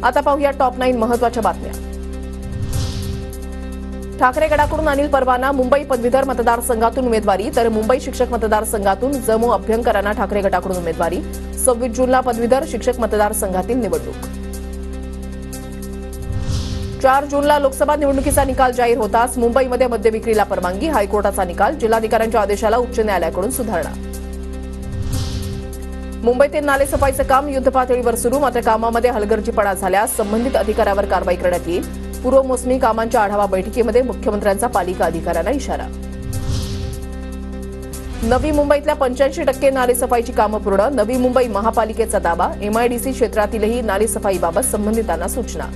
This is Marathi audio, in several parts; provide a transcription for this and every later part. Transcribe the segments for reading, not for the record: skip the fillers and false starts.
आता पाहूया टॉप 9 महत्त्वाच्या बातम्या। ठाकरे गटाकडून अनिल परवाना मुंबई पदवीधर मतदारसंघातून उमेदवारी, तर मुंबई शिक्षक मतदारसंघातून जमू अभ्यंकरांना ठाकरे गटाकडून उमेदवारी। 26 जूनला पदवीधर शिक्षक मतदारसंघातील निवडणूक। 4 जूनला लोकसभा निवडणुकीचा निकाल जाहीर होताच मुंबईमध्ये मद्य विक्रीला परवानगी, हायकोर्टाचा निकाल, जिल्हाधिकाऱ्यांच्या आदेशाला उच्च न्यायालयाकडून सुधारणा। मुंबईतील नालेसफाईचं काम युद्धपातळीवर सुरू, मात्र कामामध्ये हलगर्जीपणा झाल्यास संबंधित अधिकाऱ्यावर कारवाई करण्यात येईल। पूर्व मोसमी कामांच्या आढावा बैठकीमध्ये मुख्यमंत्र्यांचा पालिका अधिकाऱ्यांना इशारा। नवी मुंबईतल्या 85% नालेसफाईची कामं पूर्ण, नवी मुंबई महापालिकेचा दावा। एमआयडीसी क्षेत्रातीलही नालेसफाईबाबत संबंधितांना सूचना।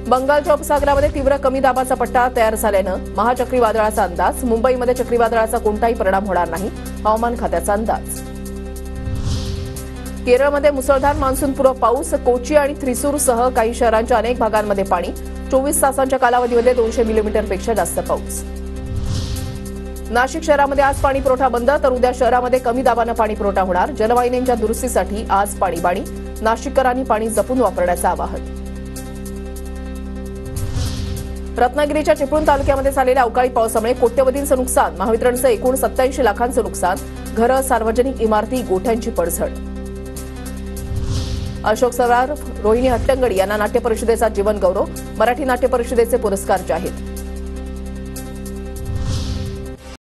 बंगालच्या उपसागरामध्ये तीव्र कमी दाबाचा पट्टा तयार झाल्यानं महाचक्रीवादळाचा अंदाज, मुंबईमध्ये चक्रीवादळाचा कोणताही परिणाम होणार नाही, हवामान खात्याचा अंदाज। केरळमध्ये मुसळधार मान्सूनपूर्व पाऊस, कोची आणि थ्रिसूरसह काही शहरांच्या अनेक भागांमध्ये पाणी, 24 तासांच्या कालावधीमध्ये 200 मिलीमीटरपेक्षा जास्त पाऊस। नाशिक शहरामध्ये आज पाणी पुरवठा बंद, तर उद्या शहरामध्ये कमी दाबानं पाणी पुरवठा होणार। जलवाहिन्यांच्या दुरुस्तीसाठी आज पाणीबाणी, नाशिककरांनी पाणी जपून वापरण्याचं आवाहन। रत्नागिरीच्या चिपळूण तालुक्यामध्ये झालेल्या अवकाळी पावसामुळे कोट्यवधींचं नुकसान, महावितरणचं एकूण 87 लाखांचं नुकसान, घरं, सार्वजनिक इमारती, गोठ्यांची पडझड। अशोक सराफ, रोहिणी हट्टंगडी यांना नाट्य परिषदेचा जीवन गौरव, मराठी नाट्य परिषदेचे पुरस्कार जाहीर।